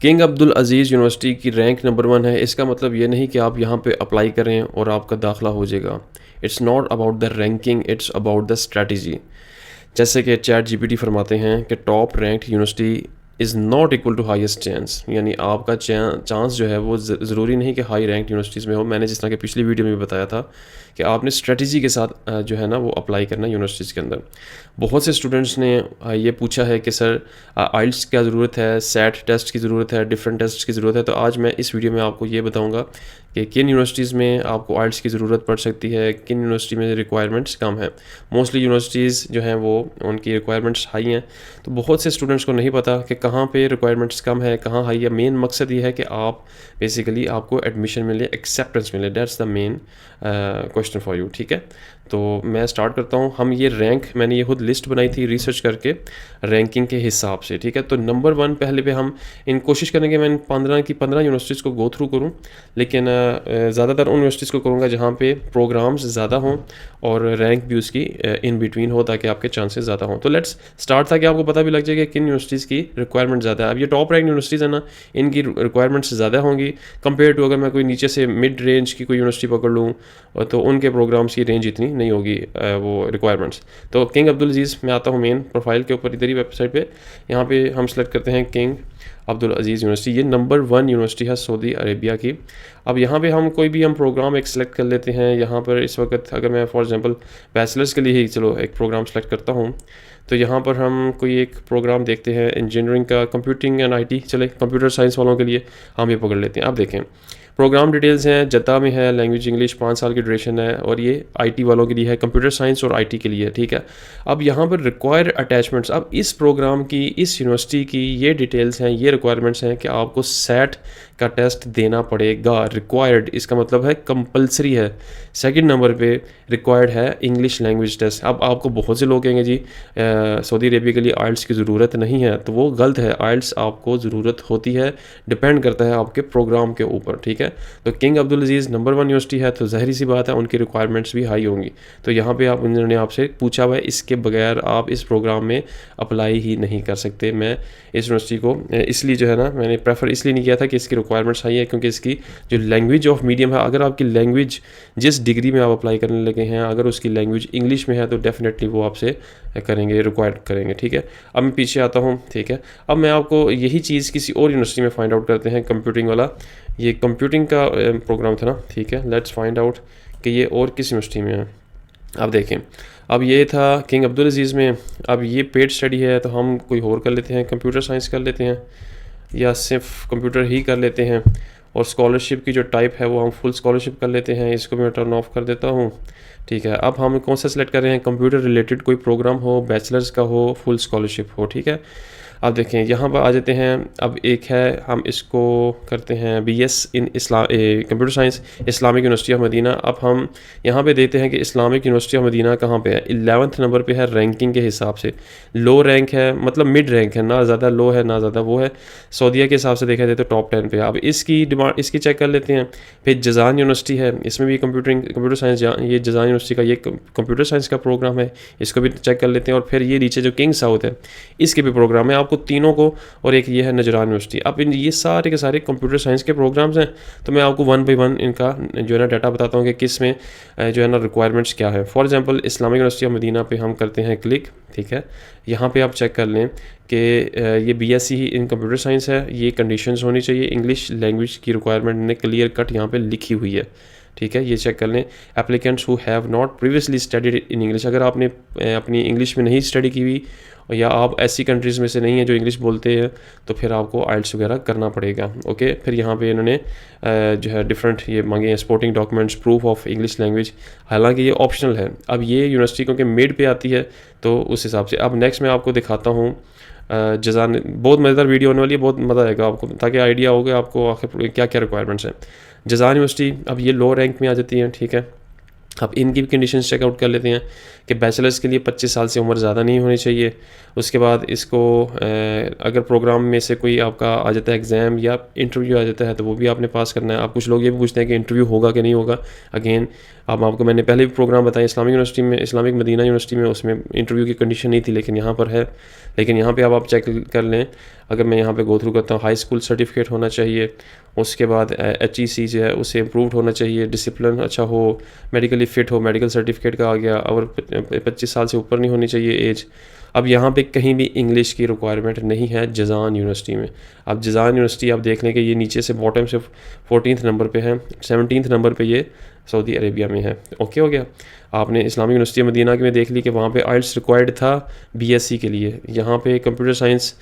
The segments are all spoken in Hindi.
किंग अब्दुल अज़ीज़ यूनिवर्सिटी की रैंक नंबर 1 है, इसका मतलब ये नहीं कि आप यहाँ पे अप्लाई करें और आपका दाखिला हो जाएगा। It's not about the ranking, it's about the strategy. जैसे कि चैट जीपीटी फरमाते हैं कि top ranked university is not equal to highest chance, यानी आपका चांस जो है वो ज़रूरी नहीं कि हाई रैंक यूनिवर्सिटीज़ में हो। मैंने जिस तरह कि पिछली वीडियो में भी बताया था कि आपने स्ट्रेटजी के साथ जो है ना वो अप्लाई करना यूनिवर्सिटीज़ के अंदर। बहुत से स्टूडेंट्स ने ये पूछा है कि सर आइल्स क्या ज़रूरत है, सेट टेस्ट की ज़रूरत है, डिफरेंट टेस्ट की ज़रूरत है। तो आज मैं इस वीडियो में आपको ये बताऊँगा कि किन यूनिवर्सिटीज़ में आपको आइल्स की ज़रूरत पड़ सकती है, किन यूनिवर्सिटी में रिक्वायरमेंट्स कम है। मोस्टली यूनिवर्सिटीज़ जो हैं वो उनकी रिक्वायरमेंट्स हाई हैं, तो बहुत से स्टूडेंट्स को नहीं पता कि कहाँ पे रिक्वायरमेंट्स कम है, कहाँ हाई है। मेन मकसद ये है कि आप बेसिकली आपको एडमिशन मिले, एक्सेप्टेंस मिले। That's the main question for you. ठीक है, तो मैं स्टार्ट करता हूँ। हम ये रैंक मैंने ये खुद लिस्ट बनाई थी रिसर्च करके रैंकिंग के हिसाब से। ठीक है, तो नंबर 1 पहले पे हम इन कोशिश करेंगे मैं 15 यूनिवर्सिटीज़ को गो थ्रू करूँ, लेकिन ज़्यादातर उन यूनिवर्सिटीज़ को करूँगा जहाँ पे प्रोग्राम्स ज़्यादा हों और रैंक भी उसकी इन बिटवीन हो, ताकि आपके चांसेस ज़्यादा हों। तो लेट्स स्टार्ट था कि आपको पता भी लग जाएगा किन यूनिवर्सिटीज़ की रिक्वायरमेंट ज़्यादा है। अब ये टॉप रैंक यूनिवर्सिटीज़ है ना, इनकी रिक्वायरमेंट्स ज़्यादा होंगी कंपेयर टू अगर मैं कोई नीचे से मिड रेंज की कोई यूनिवर्सिटी पकड़ लूँ, तो उनके प्रोग्राम्स की रेंज इतनी नहीं होगी वो रिक्वायरमेंट्स। तो किंग अब्दुल अज़ीज़ में आता हूँ मेन प्रोफाइल के ऊपर, इधर ही वेबसाइट पे यहाँ पे हम सेलेक्ट करते हैं किंग अब्दुल अज़ीज़ यूनिवर्सिटी। ये नंबर 1 यूनिवर्सिटी है सऊदी अरेबिया की। अब यहाँ पे हम कोई भी हम प्रोग्राम एक सेलेक्ट कर लेते हैं। यहाँ पर इस वक्त अगर मैं फॉर एग्जांपल बैचलर्स के लिए ही चलो एक प्रोग्राम सेलेक्ट करता हूँ, तो यहाँ पर हम कोई एक प्रोग्राम देखते हैं इंजीनियरिंग का, कंप्यूटिंग एंड आईटी, चले कंप्यूटर साइंस वालों के लिए हम ये पकड़ लेते हैं। अब देखें प्रोग्राम डिटेल्स हैं, जद्दा में है, लैंग्वेज इंग्लिश, 5 साल की ड्यूरेशन है, और ये आईटी वालों के लिए है, कंप्यूटर साइंस और आईटी के लिए। ठीक है, अब यहाँ पर रिक्वायर्ड अटैचमेंट्स, अब इस प्रोग्राम की, इस यूनिवर्सिटी की ये डिटेल्स हैं, ये रिक्वायरमेंट्स हैं कि आपको सेट का टेस्ट देना पड़ेगा। रिक्वायर्ड इसका मतलब है कंपलसरी है। सेकंड नंबर पे रिक्वायर्ड है इंग्लिश लैंग्वेज टेस्ट। अब आपको बहुत से लोग कहेंगे जी सऊदी अरेबिया के लिए आइल्स की ज़रूरत नहीं है, तो वो गलत है। आइल्स आपको ज़रूरत होती है, डिपेंड करता है आपके प्रोग्राम के ऊपर। ठीक है, तो किंग अब्दुल अज़ीज़ नंबर 1 यूनिवर्सिटी है, तो ज़ाहिर सी बात है उनकी रिक्वायरमेंट्स भी हाई होंगी। तो यहाँ पे आप, उन्होंने आपसे पूछा हुआ है, इसके बगैर आप इस प्रोग्राम में अप्लाई ही नहीं कर सकते। मैं इस यूनिवर्सिटी को इसलिए जो है ना मैंने प्रेफर इसलिए नहीं किया था कि इसकी रिक्वायरमेंट्स हाई है, क्योंकि इसकी जो लैंग्वेज ऑफ मीडियम है, अगर आपकी लैंग्वेज जिस डिग्री में आप अप्लाई करने लगे हैं, अगर उसकी लैंग्वेज इंग्लिश में है, तो डेफिनेटली वो आपसे करेंगे, रिक्वायर्ड करेंगे। ठीक है, अब मैं पीछे आता हूँ। ठीक है, अब मैं आपको यही चीज़ किसी और यूनिवर्सिटी में फाइंड आउट करते हैं। कंप्यूटिंग वाला, ये कंप्यूटिंग का प्रोग्राम था ना। ठीक है, लेट्स फाइंड आउट कि ये और किस यूनिवर्सिटी में है। अब देखें, अब ये था किंग अब्दुल अज़ीज़ में। अब ये पेड स्टडी है, तो हम कोई और कर लेते हैं, कंप्यूटर साइंस कर लेते हैं, या सिर्फ कंप्यूटर ही कर लेते हैं। और स्कॉलरशिप की जो टाइप है वो हम फुल स्कॉलरशिप कर लेते हैं। इसको मैं टर्न ऑफ कर देता हूँ। ठीक है, अब हम कौन सा सेलेक्ट कर रहे हैं, कंप्यूटर रिलेटेड कोई प्रोग्राम हो, बैचलर्स का हो, फुल स्कॉलरशिप हो। ठीक है, अब देखें यहाँ पर आ जाते हैं। अब एक है, हम इसको करते हैं BS in computer science, Islamic University of Medina. अब हम यहाँ पे देते हैं कि इस्लामिक यूनिवर्सिटी ऑफ मदीना कहाँ पे है। 11th नंबर पे है रैंकिंग के हिसाब से। लो रैंक है, मतलब मिड रैंक है, ना ज़्यादा लो है ना ज़्यादा वो है। सऊदीया के हिसाब से देखा जाए तो टॉप 10 पे। अब इसकी डिमांड, इसकी चेक कर लेते हैं। फिर जज़ान यूनिवर्सिटी है, इसमें भी कंप्यूटर साइंस, ये जज़ान यूनिवर्सिटी का ये कंप्यूटर साइंस का प्रोग्राम है, इसको भी चेक कर लेते हैं। और फिर ये नीचे जो किंग साउथ है, इसके भी प्रोग्राम है आपको तीनों को। और एक ये है नजरान यूनिवर्सिटी। अब इन ये सारे के सारे कंप्यूटर साइंस के प्रोग्राम्स हैं, तो मैं आपको 1 बाय 1 इनका जो है ना डाटा बताता हूँ कि किस में जो है ना रिक्वायरमेंट्स क्या है। For example Islamic University of Medina पे हम करते हैं क्लिक। ठीक है, यहाँ पे आप चेक कर लें कि ये BSc ही इन कंप्यूटर साइंस है, ये कंडीशंस होनी चाहिए। इंग्लिश लैंग्वेज की रिक्वायरमेंट ने क्लियर कट यहाँ पे लिखी हुई है। ठीक है, ये चेक कर लें। Applicants who have not previously studied in English, अगर आपने अपनी इंग्लिश में नहीं स्टडी की हुई, या आप ऐसी कंट्रीज़ में से नहीं हैं जो इंग्लिश बोलते हैं, तो फिर आपको आइल्स वगैरह करना पड़ेगा। ओके, फिर यहाँ पे इन्होंने जो है डिफरेंट ये मांगे हैं, supporting documents, proof of English language, हालांकि ये ऑप्शनल है। अब ये यूनिवर्सिटी क्योंकि मिड पे आती है, तो उस हिसाब से। अब नेक्स्ट मैं आपको दिखाता हूँ जज़ान। बहुत मज़ेदार वीडियो होने वाली है, बहुत मज़ा आएगा आपको, ताकि आइडिया होगा आपको आखिर क्या क्या रिक्वायरमेंट्स हैं। जज़ान यूनिवर्सिटी अब ये लो रैंक में आ जाती है। ठीक है, अब इनकी भी कंडीशंस चेकआउट कर लेते हैं कि बैचलर्स के लिए 25 साल से उम्र ज़्यादा नहीं होनी चाहिए। उसके बाद इसको अगर प्रोग्राम में से कोई आपका आ जाता है एग्ज़ाम या इंटरव्यू आ जाता है, तो वो भी आपने पास करना है। आप कुछ लोग ये भी पूछते हैं कि इंटरव्यू होगा कि नहीं होगा। अगेन अब आपको मैंने पहले भी प्रोग्राम बताया इस्लामिक यूनिवर्सिटी में, इस्लामिक मदीना यूनिवर्सिटी में, उसमें इंटरव्यू की कंडीशन नहीं थी, लेकिन यहाँ पर है। लेकिन यहाँ पे अब आप चेक कर लें, अगर मैं यहाँ पे गो थ्रू करता हूँ, हाई स्कूल सर्टिफिकेट होना चाहिए, उसके बाद HEC जो है उससे इम्प्रूव्ड होना चाहिए, डिसिप्लिन अच्छा हो, मेडिकली फ़िट हो, मेडिकल सर्टिफिकेट का आ गया, और 25 साल से ऊपर नहीं होनी चाहिए एज। अब यहाँ पे कहीं भी इंग्लिश की रिक्वायरमेंट नहीं है जज़ान यूनिवर्सिटी में। अब जज़ान यूनिवर्सिटी आप देख लें कि ये नीचे से बॉटम से 14th नंबर पे है, 17th नंबर पे ये सऊदी अरेबिया में है। ओके हो गया। आपने इस्लामिक यूनिवर्सिटी मदीना में देख ली कि वहाँ पे आइल्स रिक्वायर्ड था BSc के लिए, यहाँ पे कंप्यूटर साइंस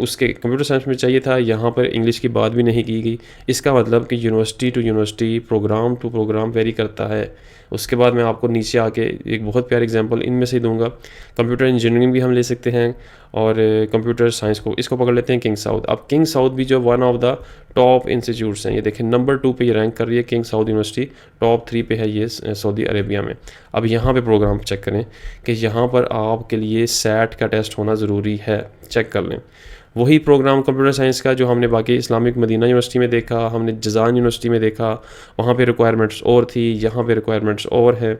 उसके कंप्यूटर साइंस में चाहिए था, यहाँ पर इंग्लिश की बात भी नहीं की गई। इसका मतलब कि university to university, programme to programme vary करता है। उसके बाद मैं आपको नीचे आके एक बहुत प्यारा एग्जांपल इनमें से ही दूंगा। कंप्यूटर इंजीनियरिंग भी हम ले सकते हैं, और कंप्यूटर साइंस को इसको पकड़ लेते हैं किंग साउथ। अब किंग साउथ भी जो one of the top institutes हैं, ये देखें नंबर 2 पे ये रैंक कर रही है किंग साउथ यूनिवर्सिटी, टॉप 3 पे है ये सऊदी अरेबिया में। अब यहाँ पे प्रोग्राम चेक करें कि यहाँ पर आपके लिए सैट का टेस्ट होना ज़रूरी है, चेक कर लें। वही प्रोग्राम कंप्यूटर साइंस का जो हमने बाकी इस्लामिक मदीना यूनिवर्सिटी में देखा, हमने जज़ान यूनिवर्सिटी में देखा, वहाँ पे रिक्वायरमेंट्स और थी, यहाँ पे रिक्वायरमेंट्स और है।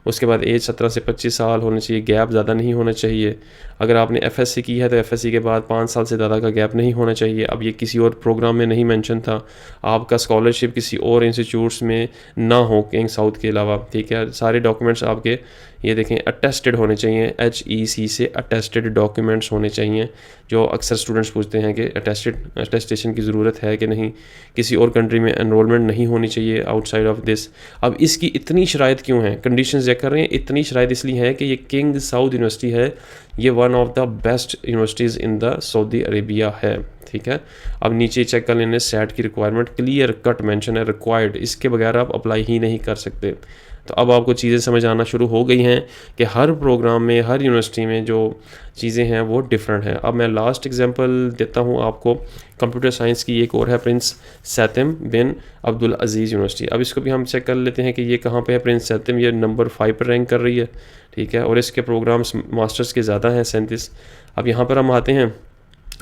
उसके बाद एज 17 से 25 साल होनी चाहिए, गैप ज़्यादा नहीं होना चाहिए। अगर आपने FSc की है तो FSc के बाद 5 साल से ज़्यादा का गैप नहीं होना चाहिए। अब ये किसी और प्रोग्राम में नहीं मेंशन था, आपका स्कॉलरशिप किसी और इंस्टीट्यूट्स में ना हो किंग साउथ के अलावा, ठीक है। सारे डॉक्यूमेंट्स आपके ये देखें अटेस्टेड होने चाहिए, HEC से अटेस्टेड डॉक्यूमेंट्स होने चाहिए। जो अक्सर स्टूडेंट्स पूछते हैं कि अटेस्टेशन की ज़रूरत है कि नहीं, किसी और कंट्री में एनरोलमेंट नहीं होनी चाहिए आउटसाइड ऑफ दिस। अब इसकी इतनी शराइत क्यों हैं, कंडीशंस चेक कर रहे हैं, इतनी शराइत इसलिए है कि ये किंग साउथ यूनिवर्सिटी है, ये one of the best universities in the Saudi Arabia है, ठीक है। अब नीचे चेक कर लेने, सैट की रिक्वायरमेंट क्लियर कट मेंशन है, रिक्वायर्ड, इसके बगैर आप अप्लाई ही नहीं कर सकते। तो अब आपको चीज़ें समझ आना शुरू हो गई हैं कि हर प्रोग्राम में, हर यूनिवर्सिटी में जो चीज़ें हैं वो डिफरेंट हैं। अब मैं लास्ट एग्जांपल देता हूँ आपको, कंप्यूटर साइंस की एक और है, प्रिंस सैतम बिन अब्दुल अजीज़ यूनिवर्सिटी। अब इसको भी हम चेक कर लेते हैं कि ये कहाँ पे है। प्रिंस सैतम ये नंबर 5 पर रैंक कर रही है, ठीक है, और इसके प्रोग्राम्स मास्टर्स के ज़्यादा हैं, 37। अब यहाँ पर हम आते हैं,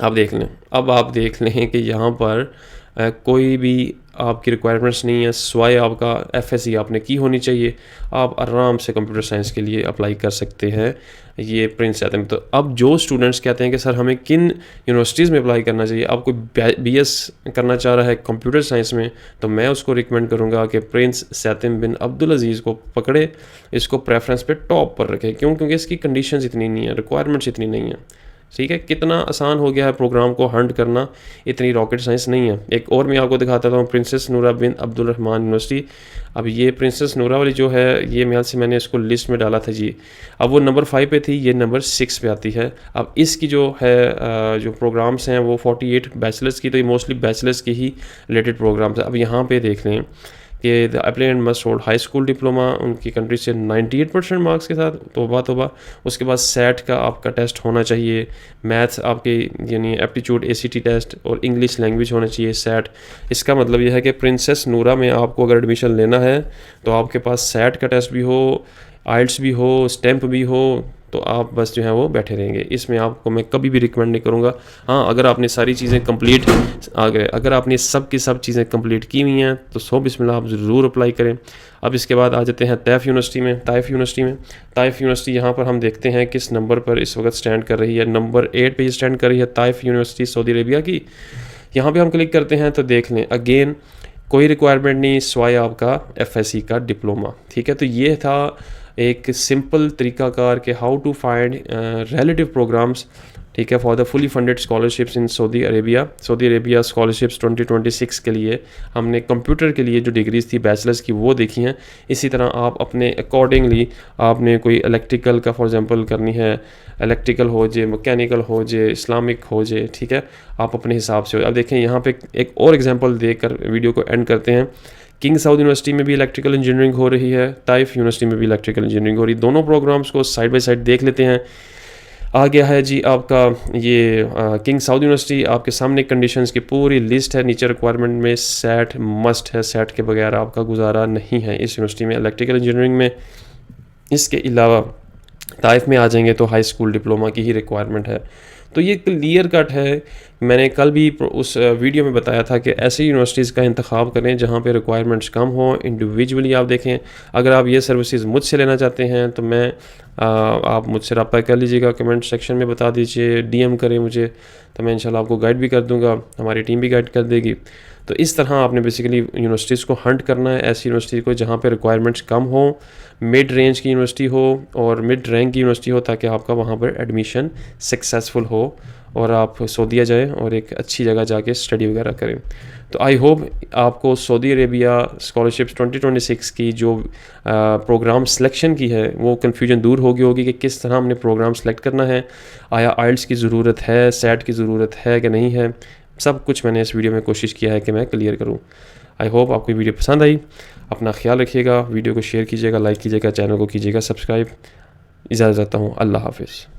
आप देख लें, अब आप देख लें कि यहाँ पर कोई भी आपकी रिक्वायरमेंट्स नहीं है, सिवाय आपका FSc आपने की होनी चाहिए। आप आराम से कंप्यूटर साइंस के लिए अप्लाई कर सकते हैं ये प्रिंस सैतम। तो अब जो स्टूडेंट्स कहते हैं कि सर हमें किन यूनिवर्सिटीज़ में अप्लाई करना चाहिए, आप कोई BS करना चाह रहा है कंप्यूटर साइंस में, तो मैं उसको रिकमेंड करूँगा कि प्रिंस सैतम बिन अब्दुल अजीज़ को पकड़े, इसको प्रेफरेंस पे टॉप पर रखे। क्यों? क्योंकि इसकी कंडीशंस इतनी नहीं है, रिक्वायरमेंट्स इतनी नहीं है, ठीक है। कितना आसान हो गया है प्रोग्राम को हंट करना, इतनी रॉकेट साइंस नहीं है। एक और मैं आपको दिखाता हूँ, प्रिंसेस नूरा बिन अब्दुल रहमान यूनिवर्सिटी। अब ये प्रिंसेस नूरा वाली जो है, ये मेरे से मैंने इसको लिस्ट में डाला था जी। अब वो नंबर 5 पे थी, ये नंबर 6 पे आती है। अब इसकी जो है जो प्रोग्राम्स हैं वो 48 बैचलर्स की, तो ये मोस्टली बैचलर्स के ही रिलेटेड प्रोग्राम्स है। अब यहाँ पे देख लें कि the applicant must hold high school diploma उनकी कंट्री से 98% मार्क्स के साथ, तोबा। उसके बाद सैट का आपका टेस्ट होना चाहिए, मैथ्स आपके यानी एप्टीट्यूड ACT टेस्ट, और इंग्लिश लैंग्वेज होना चाहिए सैट। इसका मतलब यह है कि प्रिंसेस नूरा में आपको अगर एडमिशन लेना है तो आपके पास सैट का टेस्ट भी हो, आइल्ट्स भी हो, स्टैम्प भी हो, तो आप बस जो है वो बैठे रहेंगे। इसमें आपको मैं कभी भी रिकमेंड नहीं करूँगा। हाँ, अगर आपने सारी चीज़ें कंप्लीट अगर आपने सब की सब चीज़ें कंप्लीट की हुई हैं तो सो बिस्मिल्लाह आप ज़रूर अप्लाई करें। अब इसके बाद आ जाते हैं ताइफ यूनिवर्सिटी में। ताइफ यूनिवर्सिटी यहाँ पर हम देखते हैं किस नंबर पर इस वक्त स्टैंड कर रही है। नंबर 8 पे ये स्टैंड कर रही है ताइफ यूनिवर्सिटी सऊदी अरेबिया की। यहाँ पे हम क्लिक करते हैं तो देख लें, अगेन कोई रिक्वायरमेंट नहीं सिवाय आपका FSc का डिप्लोमा, ठीक है। तो ये था एक सिंपल तरीक़ाकार के how to find relative programs, ठीक है, for the fully funded scholarships in Saudi Arabia scholarships 2026 के लिए हमने कंप्यूटर के लिए जो डिग्रीज़ थी बैचलर्स की वो देखी हैं। इसी तरह आप अपने अकॉर्डिंगली आपने कोई इलेक्ट्रिकल का फॉर एग्जांपल करनी है, इलेक्ट्रिकल हो जाए, मैकेनिकल हो जाए, इस्लामिक हो जाए, ठीक है, आप अपने हिसाब से हो। अब देखें यहाँ पे एक और एग्जांपल देकर वीडियो को एंड करते हैं। किंग साउथ यूनिवर्सिटी में भी इलेक्ट्रिकल इंजीनियरिंग हो रही है, ताइफ यूनिवर्सिटी में भी इलेक्ट्रिकल इंजीनियरिंग हो रही है। दोनों प्रोग्राम्स को साइड बाय साइड देख लेते हैं। आ गया है जी आपका ये किंग साउथ यूनिवर्सिटी, आपके सामने कंडीशंस की पूरी लिस्ट है। नीचे रिक्वायरमेंट में सैट मस्ट है, सैट के बगैर आपका गुजारा नहीं है इस यूनिवर्सिटी में इलेक्ट्रिकल इंजीनियरिंग में। इसके अलावा ताइफ में आ जाएंगे तो हाई स्कूल डिप्लोमा की ही रिक्वायरमेंट है। तो ये क्लियर कट है। मैंने कल भी उस वीडियो में बताया था कि ऐसी यूनिवर्सिटीज़ का इंतखाब करें जहाँ पे रिक्वायरमेंट्स कम हो। इंडिविजुअली आप देखें, अगर आप ये सर्विसेज मुझसे लेना चाहते हैं तो मैं आप मुझसे रब्ता कर लीजिएगा, कमेंट सेक्शन में बता दीजिए, डीएम करें मुझे, तो मैं इंशाल्लाह आपको गाइड भी कर दूंगा, हमारी टीम भी गाइड कर देगी। तो इस तरह आपने बेसिकली यूनिवर्सिटीज़ को हंट करना है, ऐसी यूनिवर्सिटी को जहाँ पे रिक्वायरमेंट्स कम हो, मिड रेंज की यूनिवर्सिटी हो और मिड रैंक की यूनिवर्सिटी हो, ताकि आपका वहाँ पर एडमिशन सक्सेसफुल हो और आप सऊदीया जाएँ और एक अच्छी जगह जाके स्टडी वगैरह करें। तो आई होप आपको सऊदी अरेबिया स्कॉलरशिप्स 2026 की जो प्रोग्राम सिलेक्शन की है वो कन्फ्यूजन दूर होगी कि किस तरह हमने प्रोग्राम सेलेक्ट करना है, आया आइल्स की ज़रूरत है, सेट की ज़रूरत है कि नहीं है, सब कुछ मैंने इस वीडियो में कोशिश किया है कि मैं क्लियर करूं। आई होप आपको वीडियो पसंद आई। अपना ख्याल रखिएगा, वीडियो को शेयर कीजिएगा, लाइक कीजिएगा, चैनल को कीजिएगा सब्सक्राइब। इजाज़त चाहता हूँ, अल्लाह हाफिज़।